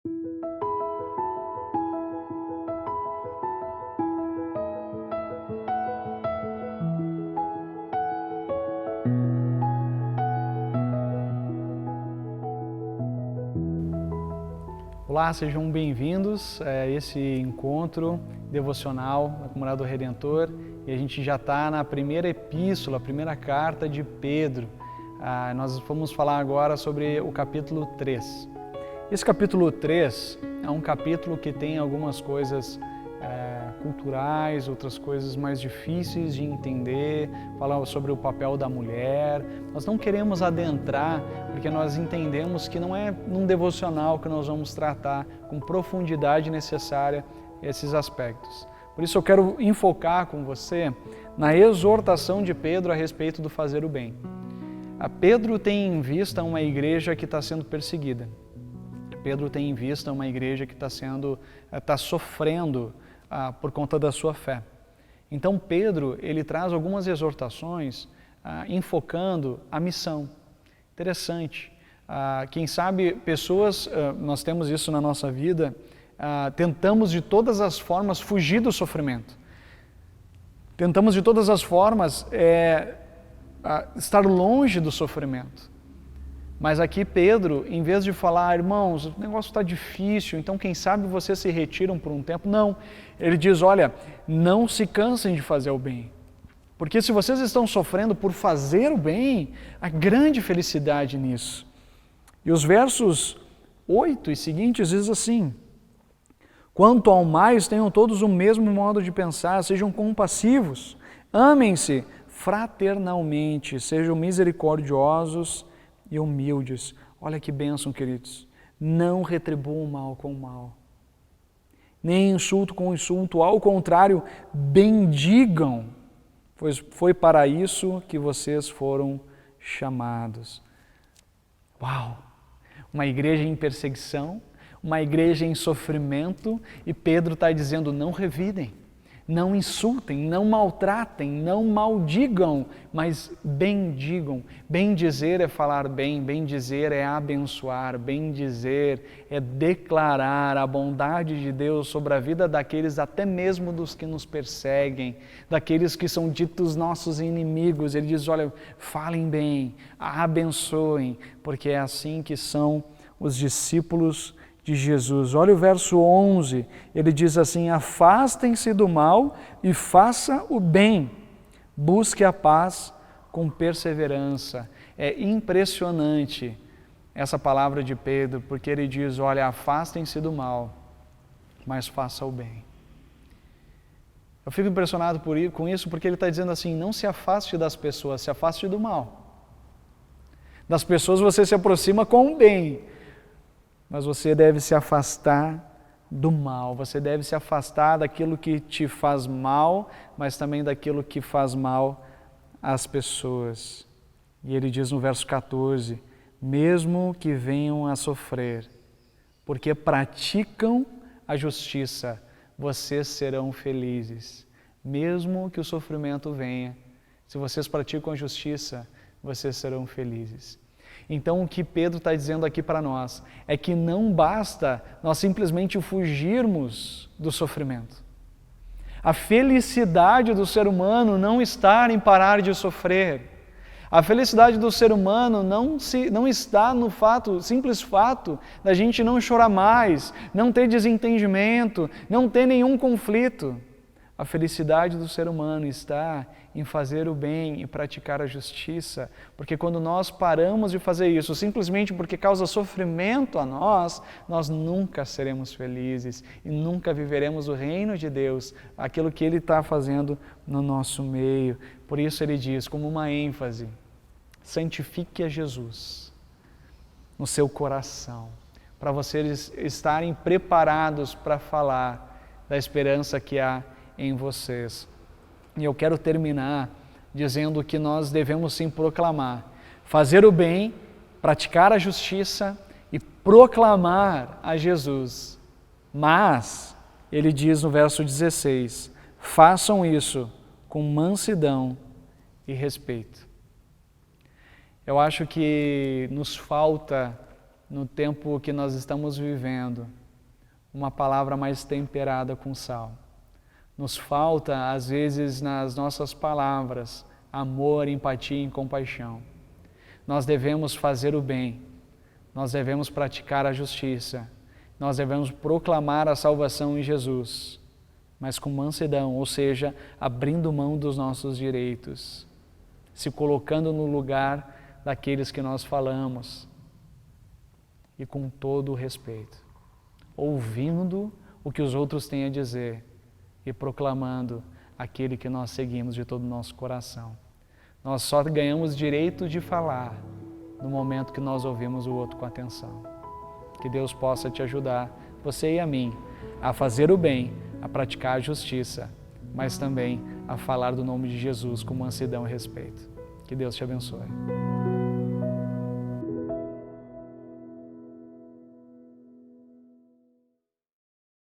Olá, sejam bem-vindos a esse encontro devocional da Comunidade do Redentor. E a gente já está na primeira epístola, a primeira carta de Pedro. Nós vamos falar agora sobre o capítulo 3. Esse capítulo 3 é um capítulo que tem algumas coisas culturais, outras coisas mais difíceis de entender, fala sobre o papel da mulher. Nós não queremos adentrar, porque nós entendemos que não é num devocional que nós vamos tratar com profundidade necessária esses aspectos. Por isso eu quero enfocar com você na exortação de Pedro a respeito do fazer o bem. Pedro tem em vista uma igreja que está sendo perseguida. Pedro tem em vista uma igreja que está sofrendo por conta da sua fé. Então Pedro, ele traz algumas exortações enfocando a missão. Interessante. Quem sabe pessoas, nós temos isso na nossa vida, tentamos de todas as formas fugir do sofrimento. Tentamos de todas as formas estar longe do sofrimento. Mas aqui Pedro, em vez de falar, irmãos, o negócio está difícil, então quem sabe vocês se retiram por um tempo. Não, ele diz, olha, não se cansem de fazer o bem. Porque se vocês estão sofrendo por fazer o bem, há grande felicidade nisso. E os versos 8 e seguintes diz assim, quanto ao mais, tenham todos o mesmo modo de pensar, sejam compassivos, amem-se fraternalmente, sejam misericordiosos e humildes. Olha que bênção, queridos. Não retribuam o mal com o mal, nem insulto com insulto, ao contrário, bendigam, pois foi para isso que vocês foram chamados. Uau! Uma igreja em perseguição, uma igreja em sofrimento, e Pedro está dizendo, não revidem, não insultem, não maltratem, não maldigam, mas bendigam. Bendizer é falar bem, bendizer é abençoar, bendizer é declarar a bondade de Deus sobre a vida daqueles, até mesmo dos que nos perseguem, daqueles que são ditos nossos inimigos. Ele diz, olha, falem bem, abençoem, porque é assim que são os discípulos de Jesus. Olha o verso 11, ele diz assim, afastem-se do mal e faça o bem, busque a paz com perseverança. É impressionante essa palavra de Pedro, porque ele diz, olha, afastem-se do mal, mas faça o bem. Eu fico impressionado com isso, porque ele está dizendo assim, não se afaste das pessoas, se afaste do mal. Das pessoas você se aproxima com o bem, mas você deve se afastar do mal, você deve se afastar daquilo que te faz mal, mas também daquilo que faz mal às pessoas. E ele diz no verso 14, mesmo que venham a sofrer, porque praticam a justiça, vocês serão felizes. Mesmo que o sofrimento venha, se vocês praticam a justiça, vocês serão felizes. Então o que Pedro está dizendo aqui para nós é que não basta nós simplesmente fugirmos do sofrimento. A felicidade do ser humano não está em parar de sofrer. A felicidade do ser humano não está no simples fato da gente não chorar mais, não ter desentendimento, não ter nenhum conflito. A felicidade do ser humano está em fazer o bem e praticar a justiça, porque quando nós paramos de fazer isso simplesmente porque causa sofrimento a nós nunca seremos felizes e nunca viveremos o reino de Deus, aquilo que Ele está fazendo no nosso meio. Por isso Ele diz, como uma ênfase, santifique a Jesus no seu coração, para vocês estarem preparados para falar da esperança que há em vocês. E eu quero terminar dizendo que nós devemos sim proclamar, fazer o bem, praticar a justiça e proclamar a Jesus. Mas, ele diz no verso 16, façam isso com mansidão e respeito. Eu acho que nos falta no tempo que nós estamos vivendo, uma palavra mais temperada com sal. Nos falta, às vezes, nas nossas palavras, amor, empatia e compaixão. Nós devemos fazer o bem, nós devemos praticar a justiça, nós devemos proclamar a salvação em Jesus, mas com mansidão, ou seja, abrindo mão dos nossos direitos, se colocando no lugar daqueles que nós falamos e com todo o respeito, ouvindo o que os outros têm a dizer e proclamando aquele que nós seguimos de todo o nosso coração. Nós só ganhamos direito de falar no momento que nós ouvimos o outro com atenção. Que Deus possa te ajudar, você e a mim, a fazer o bem, a praticar a justiça, mas também a falar do nome de Jesus com mansidão e respeito. Que Deus te abençoe.